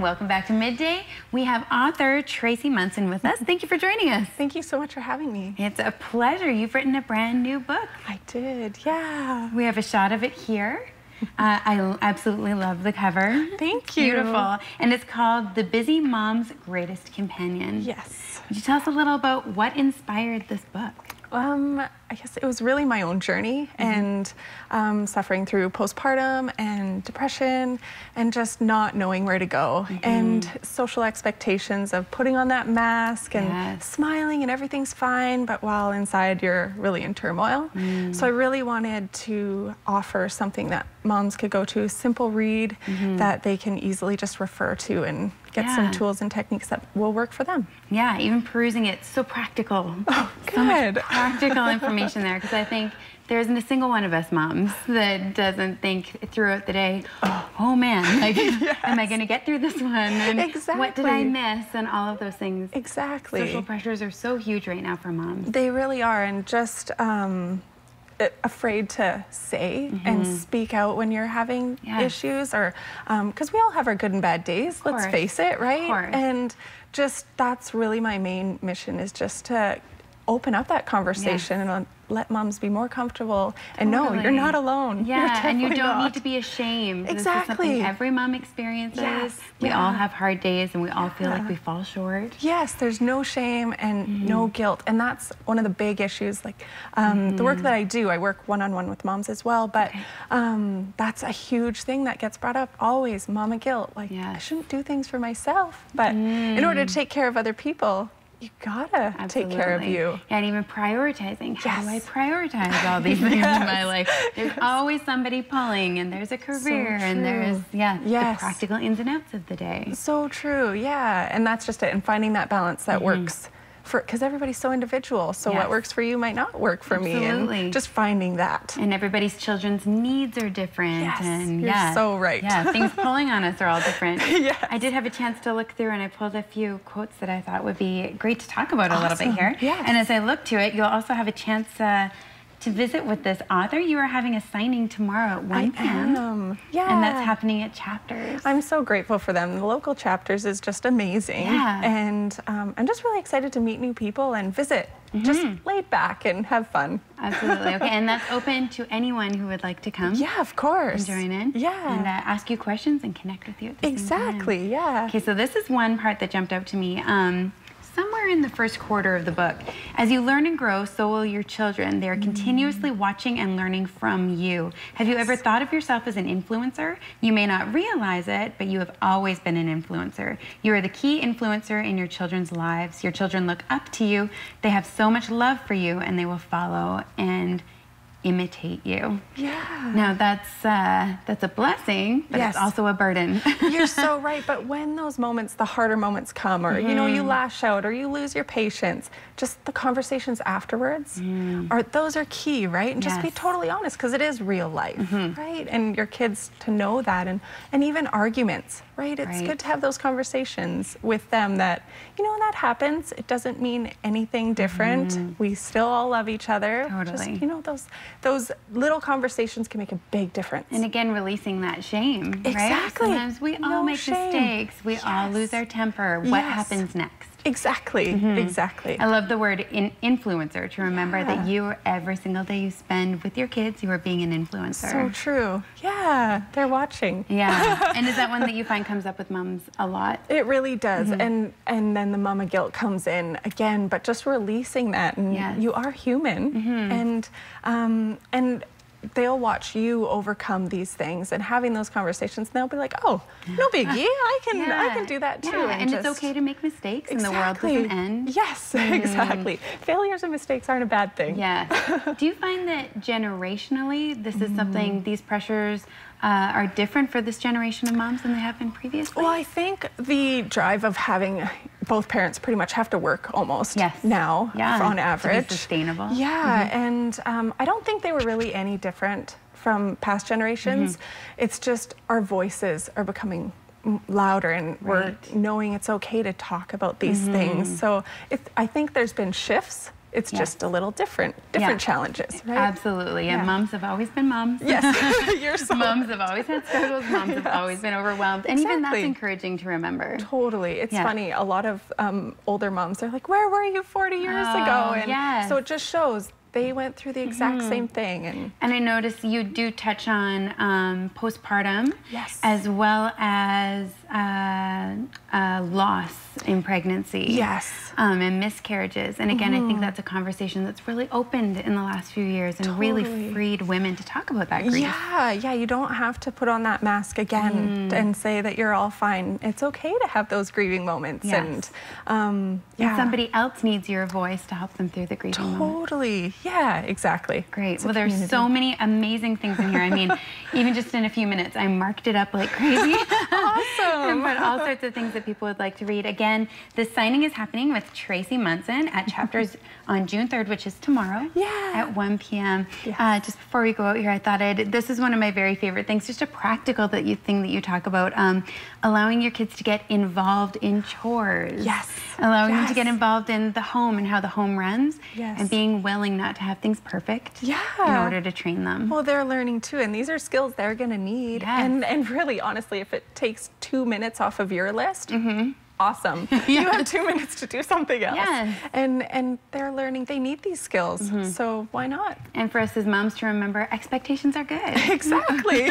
welcome back to Midday. We have author Tracy Munson with us. Thank you for joining us. Thank you so much for having me. It's a pleasure. You've written a brand new book. I did, yeah. We have a shot of it here. I absolutely love the cover. Thank you. Beautiful. And it's called The Busy Mom's Greatest Companion. Yes. Would you tell us a little about what inspired this book? I guess it was really my own journey and suffering through postpartum and depression and just not knowing where to go and social expectations of putting on that mask and smiling and everything's fine, but while inside you're really in turmoil. So I really wanted to offer something that moms could go to, a simple read that they can easily just refer to and get some tools and techniques that will work for them. Yeah, even perusing it, so practical. Oh, so much practical information there, because I think there isn't a single one of us moms that doesn't think throughout the day, oh man, like, am I going to get through this one? And what did I miss? And all of those things. Exactly. Social pressures are so huge right now for moms. They really are, and just afraid to say and speak out when you're having issues, or because we all have our good and bad days, let's face it, right? And just that's really my main mission, is just to open up that conversation and let moms be more comfortable and know you're not alone. Yeah, and you don't need to be ashamed. This is something every mom experiences. We all have hard days and we all feel like we fall short. Yes, there's no shame and no guilt, and that's one of the big issues. Like the work that I do, I work one-on-one with moms as well, but that's a huge thing that gets brought up always, mama guilt. Like, I shouldn't do things for myself, but in order to take care of other people, you gotta take care of you. And even prioritizing. How do I prioritize all these things in my life? There's always somebody pulling, and there's a career, and there's, the practical ins and outs of the day. So true, and that's just it. And finding that balance that works for, because everybody's so individual. So what works for you might not work for me. And just finding that. And everybody's children's needs are different. And you're so right. Things pulling on us are all different. I did have a chance to look through, and I pulled a few quotes that I thought would be great to talk about a little bit here. And as I look to it, you'll also have a chance to visit with this author. You are having a signing tomorrow at 1 p.m. And that's happening at Chapters. I'm so grateful for them. The local Chapters is just amazing. And I'm just really excited to meet new people and visit. Just laid back and have fun. Absolutely. Okay, and that's open to anyone who would like to come. Yeah, of course. And join in. And ask you questions and connect with you at the same time. Okay, so this is one part that jumped out to me. Somewhere in the first quarter of the book, as you learn and grow, so will your children. They are continuously watching and learning from you. Have you ever thought of yourself as an influencer? You may not realize it, but you have always been an influencer. You are the key influencer in your children's lives. Your children look up to you. They have so much love for you, and they will follow and imitate you. Now that's a blessing, but it's also a burden. You're so right. But when those moments, the harder moments come, or you know, you lash out, or you lose your patience, just the conversations afterwards those are key, right? And just be totally honest, because it is real life, right? And your kids to know that, and even arguments, right? It's good to have those conversations with them that, you know, that happens. It doesn't mean anything different. We still all love each other. Just, you know, those little conversations can make a big difference. And again, releasing that shame, right? Sometimes we all make mistakes. We all lose our temper. What happens next? Exactly. I love the word influencer, to remember that you, every single day you spend with your kids, you are being an influencer. So true. They're watching. And is that one that you find comes up with moms a lot? It really does. And then the mama guilt comes in again, but just releasing that, and you are human, and they'll watch you overcome these things and having those conversations, and they'll be like, oh, no biggie, I can do that too. And it's okay to make mistakes, and the world doesn't end. Exactly. Failures and mistakes aren't a bad thing. Do you find that generationally this is something, these pressures are different for this generation of moms than they have been previously? Well, I think the drive of having both parents pretty much have to work almost now on average. To be sustainable. And I don't think they were really any different from past generations. It's just our voices are becoming louder, and we're knowing it's okay to talk about these things. So I think there's been shifts It's just a little different challenges, right? Absolutely. And moms have always been moms. Yes, you're so moms have always had struggles. Moms have always been overwhelmed. And even that's encouraging to remember. Totally. It's funny. A lot of older moms are like, where were you 40 years ago? And so it just shows they went through the exact same thing. And I noticed you do touch on postpartum, as well as loss in pregnancy, and miscarriages. And again, I think that's a conversation that's really opened in the last few years and really freed women to talk about that grief. Yeah, you don't have to put on that mask again and say that you're all fine. It's okay to have those grieving moments. And somebody else needs your voice to help them through the grieving moment. Totally. Yeah, exactly. Great. Well, there's so many amazing things in here. I mean, even just in a few minutes, I marked it up like crazy. Awesome. And put all sorts of things that people would like to read. Again, the signing is happening with Tracy Munson at Chapters on June 3rd, which is tomorrow at 1 p.m. Just before we go out here, I thought this is one of my very favorite things, just a practical thing that you talk about, allowing your kids to get involved in chores. Allowing them to get involved in the home and how the home runs, and being willing not to have things perfect in order to train them. Well, they're learning too, and these are skills they're going to need. And really, honestly, if it takes 2 minutes off of your list, awesome. You have 2 minutes to do something else. And they're learning, they need these skills, so why not? And for us as moms to remember, expectations are good. Exactly,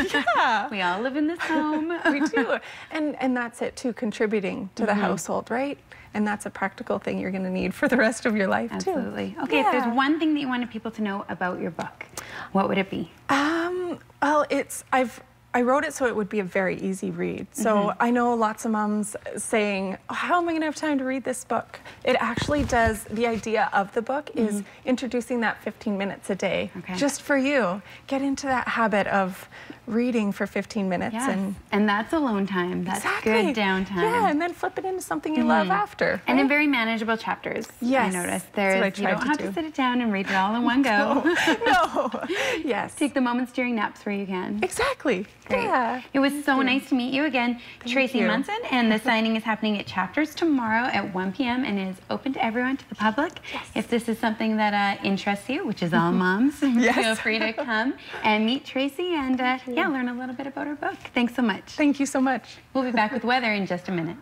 We all live in this home. We do. And that's it too, contributing to the household, right? And that's a practical thing you're going to need for the rest of your life, too. Absolutely. Okay, if there's one thing that you wanted people to know about your book, what would it be? Well, I wrote it so it would be a very easy read. So I know lots of moms saying, how am I going to have time to read this book? It actually does, the idea of the book is introducing that 15 minutes a day, just for you. Get into that habit of reading for 15 minutes. And that's alone time. That's good downtime. Yeah, and then flip it into something you love after. Right? And in very manageable chapters, I noticed. You don't have to sit it down and read it all in one go. No. Yes. Take the moments during naps where you can. Exactly. Great. Yeah. It was so nice to meet you again, Tracy Munson, and the signing is happening at Chapters tomorrow at 1 p.m. and is open to everyone, to the public. If this is something that interests you, which is all moms, feel free to come and meet Tracy and learn a little bit about her book. Thanks so much. Thank you so much. We'll be back with weather in just a minute.